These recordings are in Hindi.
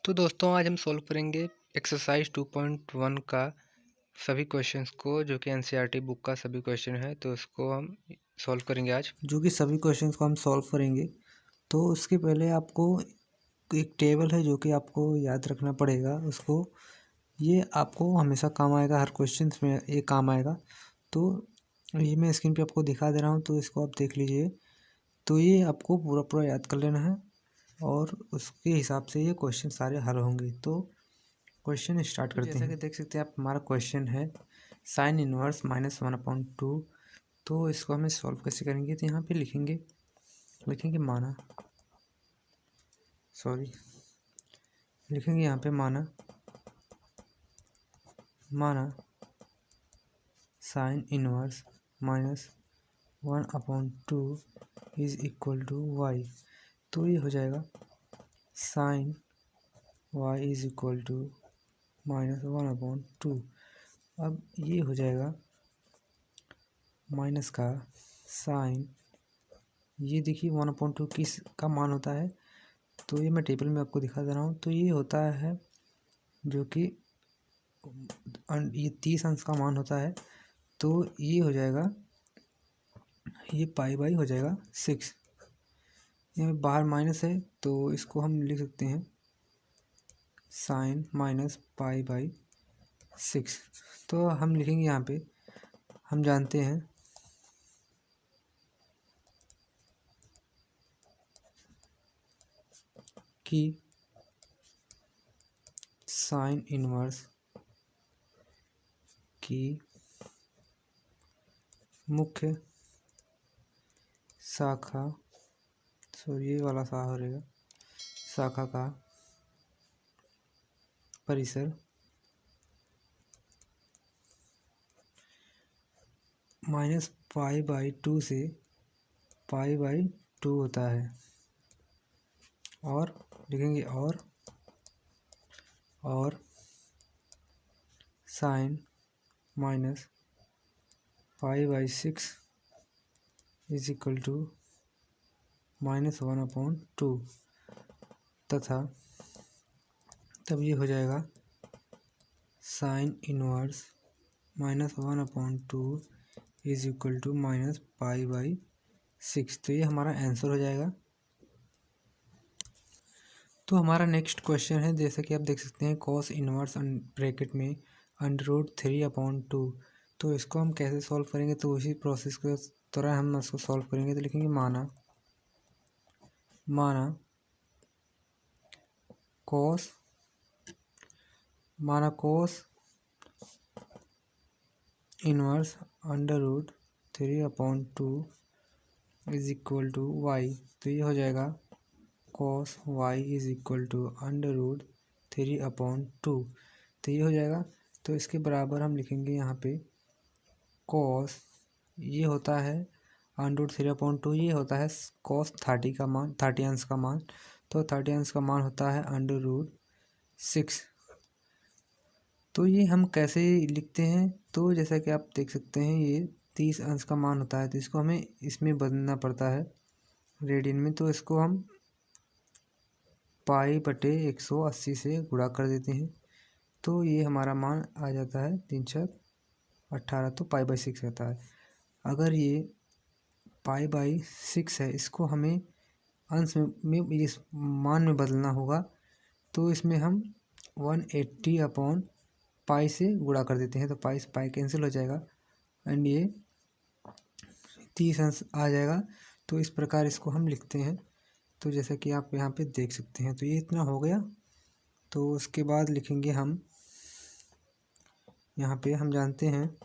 तो दोस्तों आज हम सॉल्व करेंगे एक्सरसाइज 2.1 का सभी क्वेश्चंस को, जो कि एनसीईआरटी बुक का सभी क्वेश्चन है। तो इसको हम सॉल्व करेंगे आज। जो कि सभी क्वेश्चंस को हम सॉल्व करेंगे। तो उसके पहले आपको एक टेबल है जो कि आपको याद रखना पड़ेगा उसको। ये आपको हमेशा काम आएगा, हर क्वेश्चंस में ये काम आएगा। तो ये मैं स्क्रीन पे आपको दिखा दे रहा हूँ, तो इसको आप देख लीजिए। तो ये आपको पूरा पूरा याद कर लेना है और उसके हिसाब से ये क्वेश्चन सारे हल होंगे। तो क्वेश्चन स्टार्ट करते हैं। जैसा कि देख सकते हैं आप, हमारा क्वेश्चन है साइन इनवर्स -1/2। तो इसको हमें सॉल्व कैसे करेंगे, तो यहाँ पे लिखेंगे यहाँ पे माना sine inverse -1/2 is equal to y. तो ये हो जाएगा sine y is equal to -1/2। अब ये हो जाएगा माइनस का साइन, ये देखिए 1/2 किस का मान होता है। तो ये मैं टेबल में आपको दिखा दे रहा हूँ। तो ये होता है जो कि ये 30 अंश का मान होता है। तो ये हो जाएगा, ये पाई हो जाएगा 6। ये बाहर माइनस है तो इसको हम लिख सकते हैं साइन -पाई/6। तो हम लिखेंगे यहाँ पे, हम जानते हैं कि साइन इनवर्स की मुख्य शाखा, ये वाला शाखा रहेगा, शाखा का परिसर -पाई/2 से पाई/2 होता है। और लिखेंगे और साइन -पाई/6 इज इक्वल टू -1/2 तथा तब ये हो जाएगा sine inverse -1/2 is equal to -पाई/6। तो ये हमारा आंसर हो जाएगा। तो हमारा नेक्स्ट क्वेश्चन है, जैसे कि आप देख सकते हैं कॉस इनवर्स ब्रैकेट में √3/2। तो इसको हम कैसे सॉल्व करेंगे, तो उसी प्रोसेस के तरह हम इसको सॉल्व करेंगे। तो लिखेंगे माना cos inverse √3/2 is equal to y. तो ये हो जाएगा cos y is equal to √3/2। तो ये हो जाएगा। तो इसके बराबर हम लिखेंगे यहाँ पे कॉस, ये होता है √3/2, ये होता है कॉस 30 का मान, 30 अंश का मान। तो 30 अंश का मान होता है √6। तो ये हम कैसे लिखते हैं, तो जैसा कि आप देख सकते हैं ये 30 अंश का मान होता है। तो इसको हमें इसमें बदलना पड़ता है रेडियन में। तो इसको हम पाई/180 से गुणा कर देते हैं। तो ये हमारा मान आ जाता है 3×18। तो पाई/6 आता है। अगर ये पाई/6 है, इसको हमें अंश में इस मान में बदलना होगा। तो इसमें हम 180/पाई से गुणा कर देते हैं। तो पाई से पाई कैंसिल हो जाएगा एंड ये 30 अंश आ जाएगा। तो इस प्रकार इसको हम लिखते हैं। तो जैसा कि आप यहाँ पे देख सकते हैं, तो ये इतना हो गया। तो उसके बाद लिखेंगे हम यहाँ पे, हम जानते हैं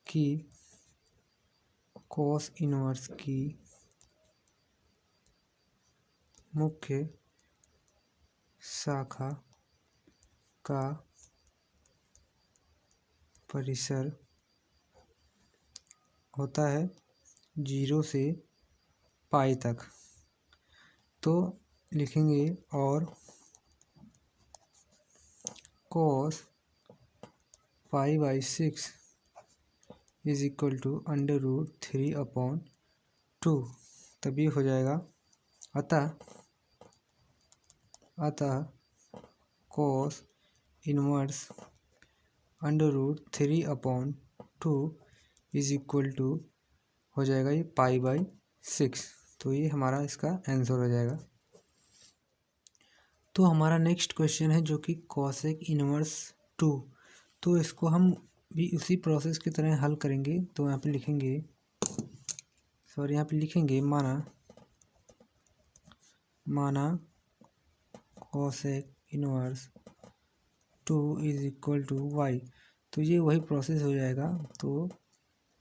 कि कॉस इनवर्स की मुख्य शाखा का परिसर होता है 0 से पाई तक। तो लिखेंगे और कॉस पाई/6 इज इक्वल टू √3/2। तब ये हो जाएगा अतः cos inverse √3/2 is equal to हो जाएगा ये π/6। तो ये हमारा इसका आंसर हो जाएगा। तो हमारा नेक्स्ट क्वेश्चन है जो कि कॉसेक इनवर्स 2। तो इसको हम भी उसी प्रोसेस की तरह हल करेंगे। तो यहाँ पे लिखेंगे माना cosec inverse 2 is equal to y. तो ये वही प्रोसेस हो जाएगा। तो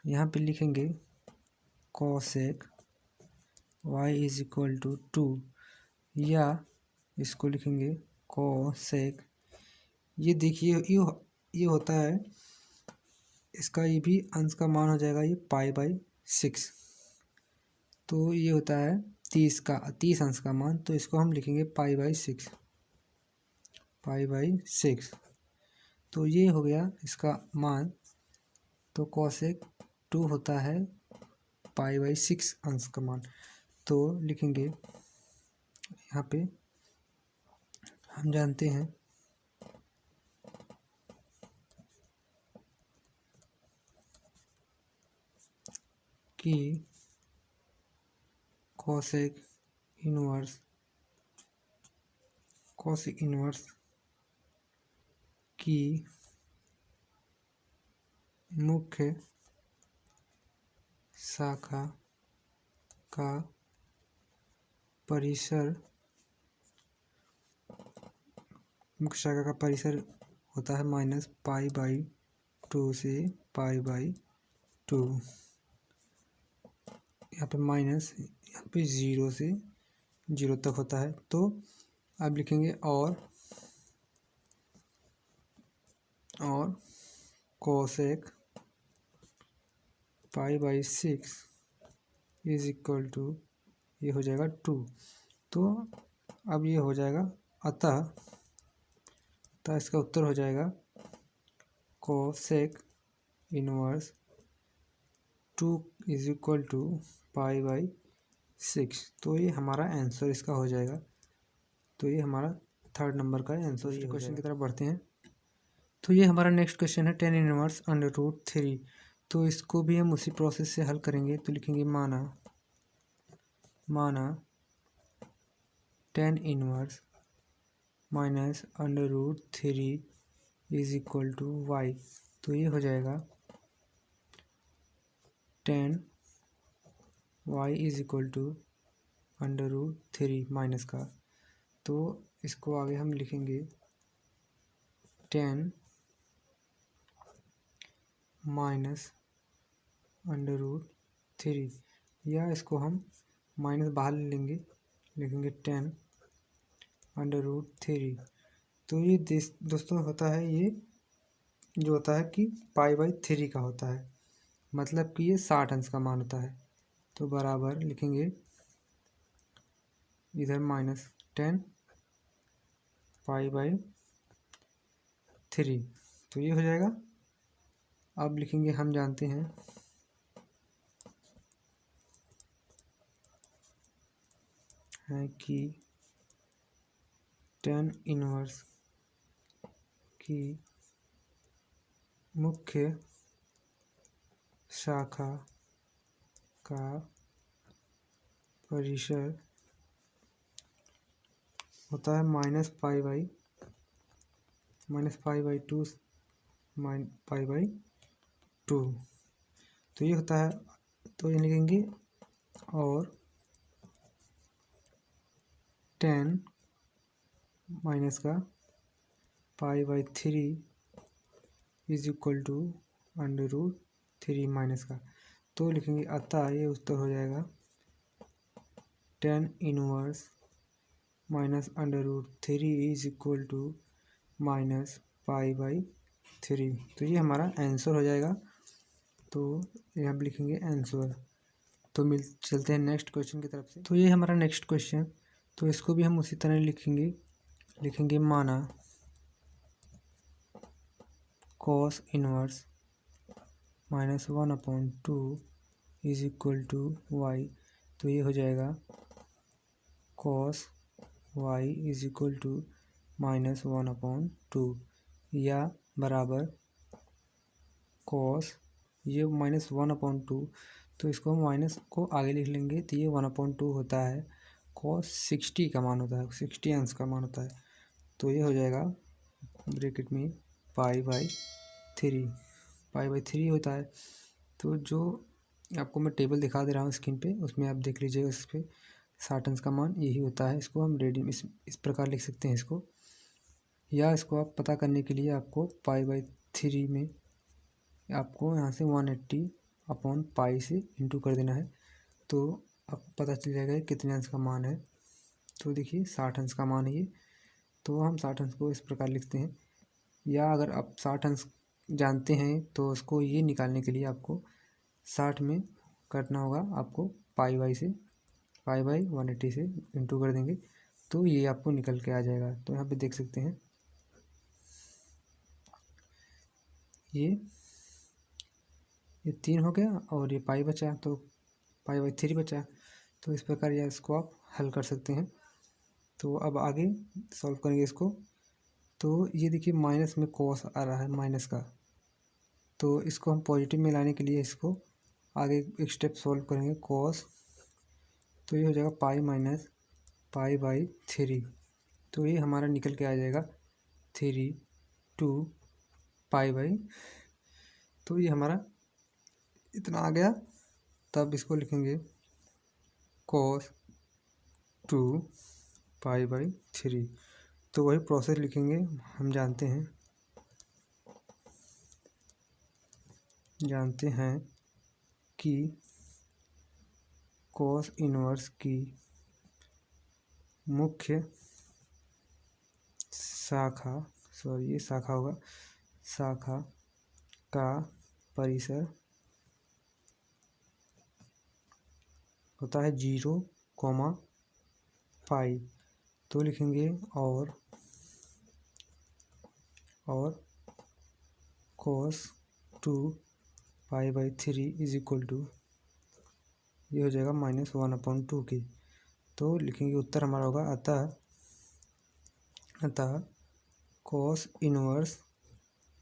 यहाँ पे लिखेंगे cosec y is equal to 2, या इसको लिखेंगे कॉसेक, ये देखिए ये होता है, इसका ये भी अंश का मान हो जाएगा ये π/6। तो ये होता है 30 अंश का मान। तो इसको हम लिखेंगे π/6। तो ये हो गया इसका मान। तो कॉसेक 2 होता है π/6 अंश का मान। तो लिखेंगे यहाँ पे हम जानते हैं कि कॉसेक इनवर्स की मुख्य शाखा का परिसर होता है -π/2 से π/2। यहाँ पे माइनस, यहाँ पे 0 से 0 तक होता है। तो अब लिखेंगे और कॉसेक π/6 इज इक्वल टू ये हो जाएगा 2। तो अब ये हो जाएगा अतः इसका उत्तर हो जाएगा cosec inverse 2 is equal to π/6। तो ये हमारा आंसर इसका हो जाएगा। तो ये हमारा 3rd नंबर का आंसर। ये क्वेश्चन की तरफ बढ़ते हैं। तो ये हमारा नेक्स्ट क्वेश्चन है tan इनवर्स √3। तो इसको भी हम उसी प्रोसेस से हल करेंगे। तो लिखेंगे माना tan inverse -√3 is equal to y। तो ये हो जाएगा tan y is equal to √3 minus का। तो इसको आगे हम लिखेंगे tan -√3, या इसको हम माइनस बाहर लेंगे, लिखेंगे tan √3। तो ये दोस्तों होता है, ये जो होता है कि π/3 का होता है, मतलब कि ये 60 अंश का मान होता है। तो बराबर लिखेंगे इधर -10 π/3। तो ये हो जाएगा। अब लिखेंगे हम जानते हैं कि tan इनवर्स की मुख्य शाखा का परिसर होता है -π/2। तो ये होता है। तो ये लिखेंगे और tan माइनस का π/3 इज इक्वल टू √3 माइनस का। तो लिखेंगे अतः ये उत्तर हो जाएगा tan inverse -√3 is equal to -π/3। तो ये हमारा आंसर हो जाएगा। तो यहाँ पे लिखेंगे आंसर। तो चलते हैं नेक्स्ट क्वेश्चन की तरफ से। तो ये हमारा नेक्स्ट क्वेश्चन। तो इसको भी हम उसी तरह लिखेंगे माना cos inverse -1/2 is equal to y। तो ये हो जाएगा cos y is equal to -1/2 या बराबर cos ये -1/2, तो इसको माइनस को आगे लिख लेंगे तो ये 1/2 होता है। cos 60 का मान होता है, 60 अंश का मान होता है। तो ये हो जाएगा ब्रैकेट में पाई बाई 3 होता है। तो जो आपको मैं टेबल दिखा दे रहा हूँ स्क्रीन पे, उसमें आप देख लीजिएगा, इस पर 60 अंश का मान यही होता है। इसको हम रेडी इस प्रकार लिख सकते हैं इसको, या इसको आप पता करने के लिए आपको पाई/3 में आपको यहाँ से 180/पाई से इंटू कर देना है, तो आपको पता चल जाएगा कितने अंश का मान है। तो देखिए 60 अंश का मान है ये, तो हम 60 अंश को इस प्रकार लिखते हैं। या अगर आप 60 अंश जानते हैं तो उसको ये निकालने के लिए आपको 60 में करना होगा, आपको पाई/180 से इंटू कर देंगे तो ये आपको निकल के आ जाएगा। तो यहाँ पे देख सकते हैं ये 3 हो गया और ये पाई बचा, तो पाई/3 बचा। तो इस प्रकार या इसको आप हल कर सकते हैं। तो अब आगे सॉल्व करेंगे इसको। तो ये देखिए माइनस में कॉस आ रहा है माइनस का, तो इसको हम पॉजिटिव में लाने के लिए इसको आगे एक स्टेप सॉल्व करेंगे कॉस। तो ये हो जाएगा पाई-पाई/3। तो ये हमारा निकल के आ जाएगा 3/2 पाई/। तो ये हमारा इतना आ गया। तब इसको लिखेंगे cos 2 पाई/3। तो वही प्रोसेस लिखेंगे, हम जानते हैं कि cos इनवर्स की मुख्य शाखा, ये शाखा होगा, शाखा का परिसर होता है 0, तो लिखेंगे और cos 2 पाई/3 इज इक्वल टू ये हो जाएगा -1/2 की। तो लिखेंगे उत्तर हमारा होगा अतः cos inverse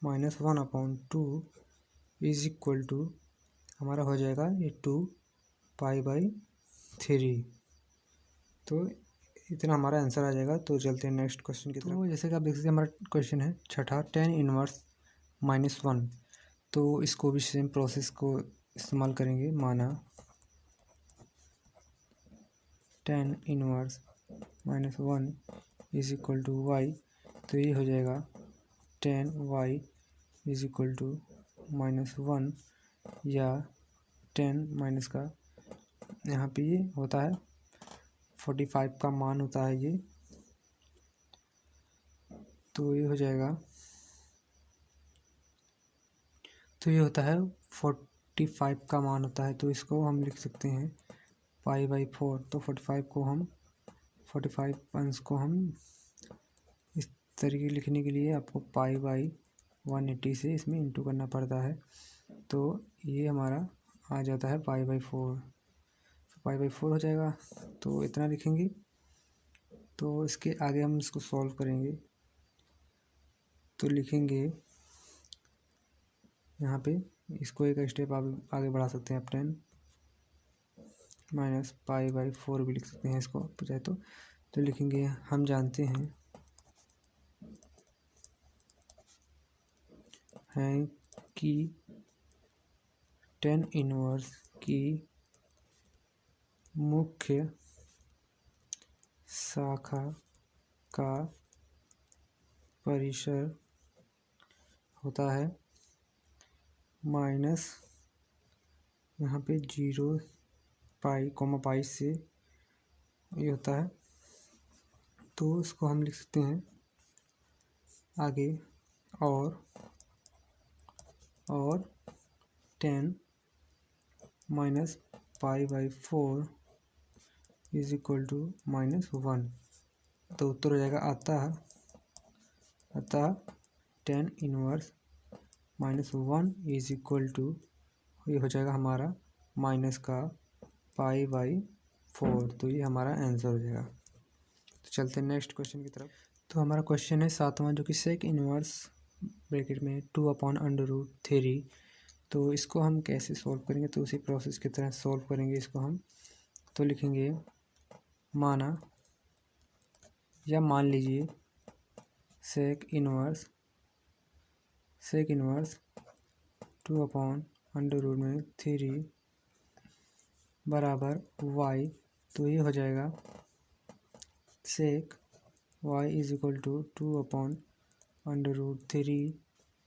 -1/2 is equal to हमारा हो जाएगा ये 2 पाई/3। तो इतना हमारा आंसर आ जाएगा। तो चलते हैं नेक्स्ट क्वेश्चन की तरफ। तो जैसे कि आप देख सकते हैं हमारा क्वेश्चन है छठा, tan इनवर्स -1। तो इसको भी सेम प्रोसेस को इस्तेमाल करेंगे। माना tan inverse -1 is equal to y, तो ये हो जाएगा tan y is equal to -1 या tan माइनस का यहाँ पे ये होता है 45 का मान होता है ये। तो ये हो जाएगा, तो ये होता है 45 का मान होता है। तो इसको हम लिख सकते हैं पाई/4। तो 45 को हम 45 अंश को हम इस तरीके लिखने के लिए आपको पाई/180 से इसमें इंटू करना पड़ता है। तो ये हमारा आ जाता है पाई/4। पाई/4 हो जाएगा। तो इतना लिखेंगे। तो इसके आगे हम इसको सॉल्व करेंगे। तो लिखेंगे यहाँ पे इसको एक स्टेप आगे बढ़ा सकते हैं आप, 10 माइनस पाई/4 भी लिख सकते हैं इसको चाहे तो लिखेंगे हम जानते हैं कि tan इनवर्स की मुख्य शाखा का परिसर होता है माइनस यहाँ पे 0 पाई से ये होता है। तो इसको हम लिख सकते हैं आगे और 10 माइनस पाई/4 इज इक्वल टू -1। तो उत्तर हो जाएगा अतः tan inverse -1 is equal to ये हो जाएगा हमारा माइनस का पाई/4 4। तो ये हमारा आंसर हो जाएगा। तो चलते हैं नेक्स्ट क्वेश्चन की तरफ। तो हमारा क्वेश्चन है 7वां, जो कि सेक इनवर्स ब्रैकेट में 2/√3। तो इसको हम कैसे सॉल्व करेंगे, तो उसी प्रोसेस की तरह सॉल्व करेंगे इसको हम। तो लिखेंगे माना या मान लीजिए सेक इनवर्स 2/√3 बराबर y। तो ये हो जाएगा सेक y इज इक्वल टू 2/√3,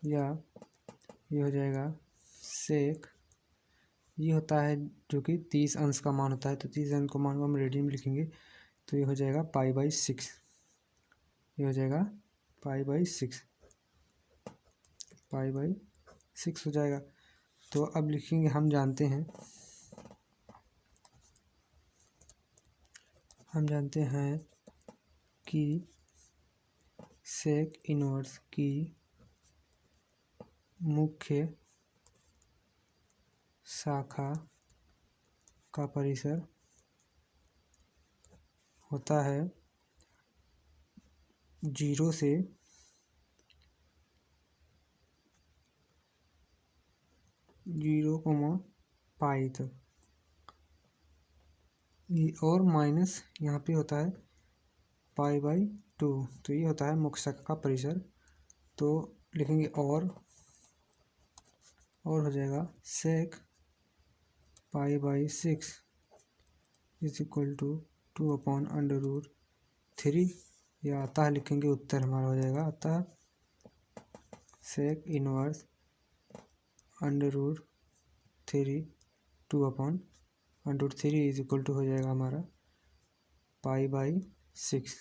या ये हो जाएगा सेक, ये होता है जो कि 30 अंश का मान होता है। तो 30 अंश का मान को हम रेडियन में लिखेंगे, तो ये हो जाएगा π/6। ये हो जाएगा π/6 हो जाएगा। तो अब लिखेंगे, हम जानते हैं कि सेक इनवर्स की मुख्य शाखा का परिसर होता है 0 से 0, तक, और माइनस यहाँ पे होता है π/2। तो ये होता है मुख्य शाखा का परिसर। तो लिखेंगे और हो जाएगा सेक π/6 इज इक्वल टू 2/√3, या अतः लिखेंगे, उत्तर हमारा हो जाएगा अतः sec inverse √3 2/√3 is equal to हो जाएगा हमारा π/6।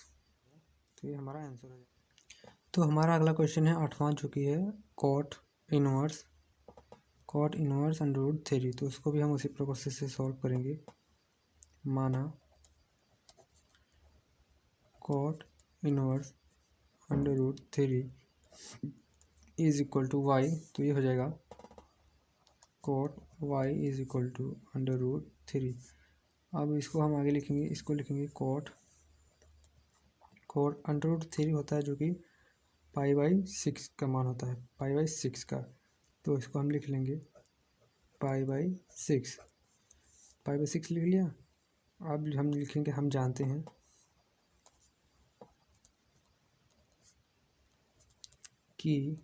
तो ये हमारा आंसर हो जाएगा। तो हमारा अगला क्वेश्चन है 8वां, जो कि है कॉट इनवर्स √3। तो उसको भी हम उसी प्रोसेस से सॉल्व करेंगे। माना cot inverse √3 is equal to y। तो ये हो जाएगा cot y is equal to √3। अब इसको हम आगे लिखेंगे, इसको लिखेंगे कॉट √3 होता है जो कि π/6 का मान होता है, π/6 का। तो इसको हम लिख लेंगे π/6 लिख लिया। अब हम लिखेंगे, हम जानते हैं कि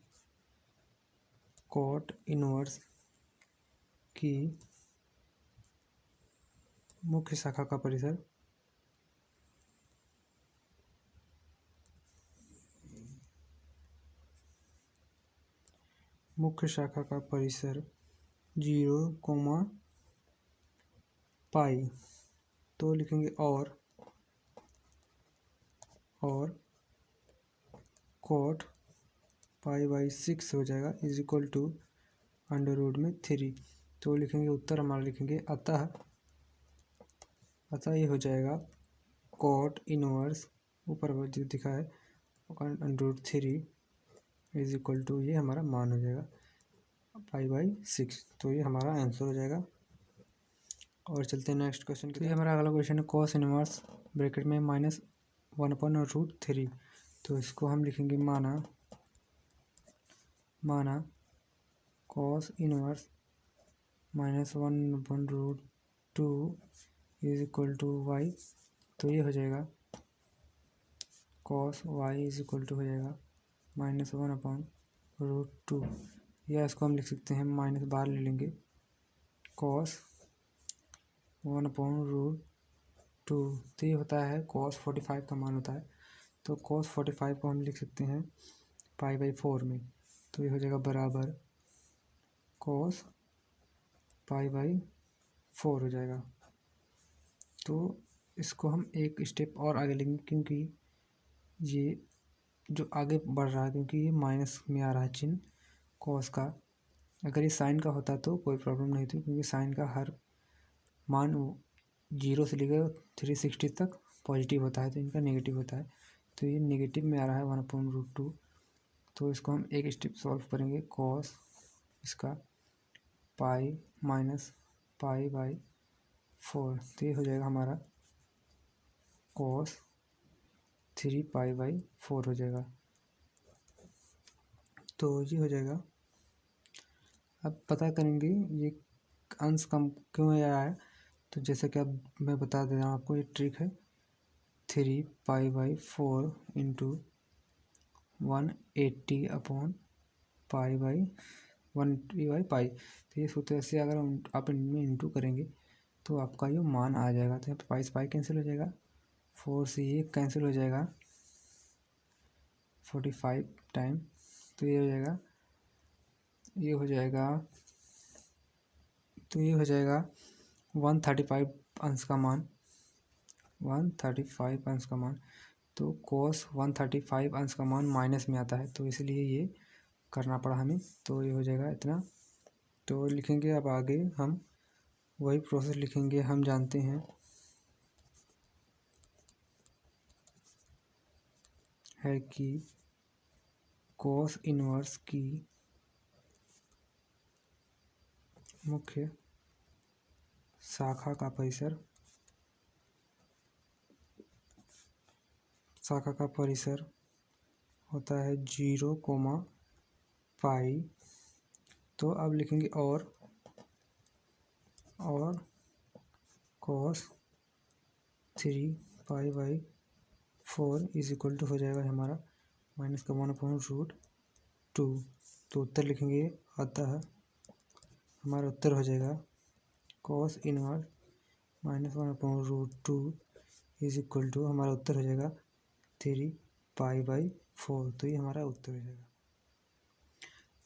कॉट इनवर्स की मुख्य शाखा का परिसर मुख्य शाखा का परिसर 0, π। तो लिखेंगे और कॉट π/6 हो जाएगा इज इक्वल टू √3। तो लिखेंगे, उत्तर हमारा लिखेंगे अतः ये हो जाएगा कॉट इनवर्स, ऊपर जो दिखा है √3 इज इक्वल टू, ये हमारा मान हो जाएगा π/6। तो ये हमारा आंसर हो जाएगा। और चलते हैं नेक्स्ट क्वेश्चन की। तो ये हमारा अगला क्वेश्चन है कॉस इनवर्स ब्रैकेट में -1/√3। तो इसको हम लिखेंगे माना cos inverse -1/√2 is equal to y। तो ये हो जाएगा cos y is equal to हो जाएगा -1/√2, या इसको हम लिख सकते हैं माइनस बाहर ले लेंगे, कॉस 1/√2। तो ये होता है कॉस 45 का मान होता है। तो कॉस 45 को हम लिख सकते हैं π/4 में। तो ये हो जाएगा बराबर कॉस π/4 हो जाएगा। तो इसको हम एक स्टेप और आगे लेंगे, क्योंकि ये जो आगे बढ़ रहा है, क्योंकि ये माइनस में आ रहा है चिन्ह कॉस का। अगर ये साइन का होता तो कोई प्रॉब्लम नहीं थी, क्योंकि साइन का हर मान 0 से लेकर 360 तक पॉजिटिव होता है, तो इनका नेगेटिव होता है। तो ये नेगेटिव में आ रहा है 1/√2। तो इसको हम एक स्टेप सॉल्व करेंगे, कॉस इसका π - π/4। तो ये हो जाएगा हमारा cos 3π/4 हो जाएगा। तो ये हो जाएगा। अब पता करेंगे ये अंश कम क्यों आया है। तो जैसे कि अब मैं बता दे रहा हूँ आपको, ये ट्रिक है 3π/4 इंटू 180/π/1 तो ये सूत्र से अगर आप इनमें इंटू करेंगे तो आपका ये मान आ जाएगा। तो यहाँ पे पाई से पाई कैंसिल हो जाएगा, 4 से ये कैंसिल हो जाएगा 45 टाइम। तो ये हो जाएगा, ये हो जाएगा, तो ये हो जाएगा 135 अंश का मान, 135 अंश का मान। तो cos 135 अंश का मान माइनस में आता है, तो इसलिए ये करना पड़ा हमें। तो ये हो जाएगा इतना। तो लिखेंगे अब आगे हम वही प्रोसेस लिखेंगे। हम जानते हैं है कि cos इनवर्स की मुख्य शाखा का परिसर होता है 0, तो अब लिखेंगे और cos 3π/4 इज इक्वल टू हो जाएगा हमारा -1/√2। तो उत्तर लिखेंगे, अतः हमारा उत्तर हो जाएगा cos inverse -1/√2 is equal to, हमारा उत्तर हो जाएगा 3π/4। तो ये हमारा उत्तर हो जाएगा।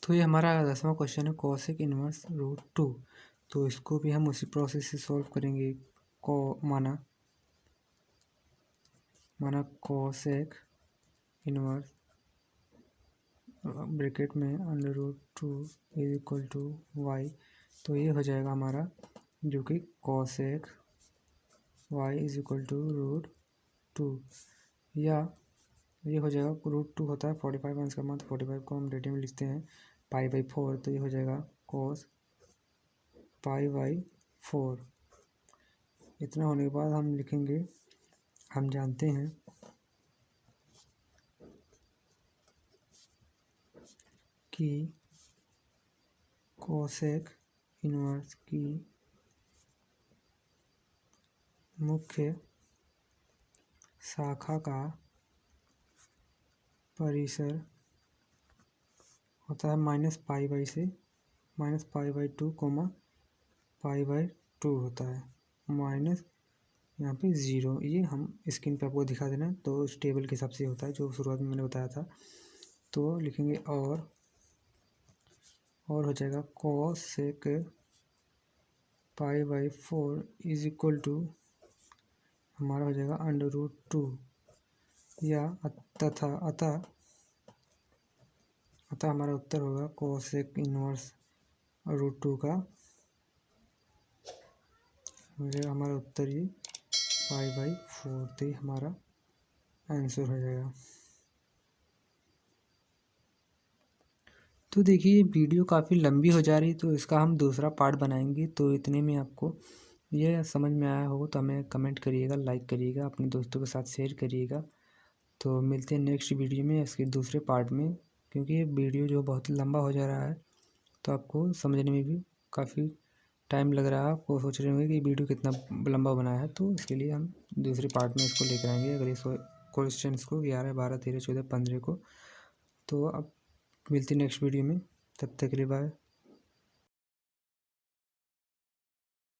तो ये हमारा 10वां क्वेश्चन है cosec इनवर्स √2। तो इसको भी हम उसी प्रोसेस से सॉल्व करेंगे। माना cosec इनवर्स ब्रैकेट में √2 इज इक्वल टू y। तो ये हो जाएगा हमारा जो कि cosec y is equal to √2, या ये हो जाएगा √2 होता है 45 अंश का मान। 45 को हम रेडियन में लिखते हैं π/4। तो ये हो जाएगा cos π/4। इतना होने के बाद हम लिखेंगे, हम जानते हैं कि cosec इनवर्स की मुख्य शाखा का परिसर होता है -π/2 से -π/2 π/2 होता है, माइनस यहाँ पे 0। ये हम स्क्रीन पे आपको दिखा देना। तो इस टेबल के हिसाब से होता है जो शुरुआत में मैंने बताया था। तो लिखेंगे और हो जाएगा cosec π/4 इज इक्वल टू हमारा हो जाएगा √2, या अतः हमारा उत्तर होगा cosec इनवर्स √2 का हो जाएगा हमारा उत्तर ये π/4। तो ये हमारा आंसर हो जाएगा। तो देखिए वीडियो काफ़ी लंबी हो जा रही, तो इसका हम दूसरा पार्ट बनाएंगे। तो इतने में आपको यह समझ में आया हो तो हमें कमेंट करिएगा, लाइक करिएगा, अपने दोस्तों के साथ शेयर करिएगा। तो मिलते हैं नेक्स्ट वीडियो में इसके दूसरे पार्ट में, क्योंकि ये वीडियो जो बहुत लंबा हो जा रहा है तो आपको समझने में भी काफ़ी टाइम लग रहा है। आपको सोच रहे होंगे कि वीडियो कितना लंबा बनाया है, तो इसके लिए हम दूसरे पार्ट में इसको लेकर आएंगे अगले क्वेश्चन को 11, 12, 13, 14, 15 को। तो अब मिलती नेक्स्ट वीडियो में, तब तक के लिए बाय।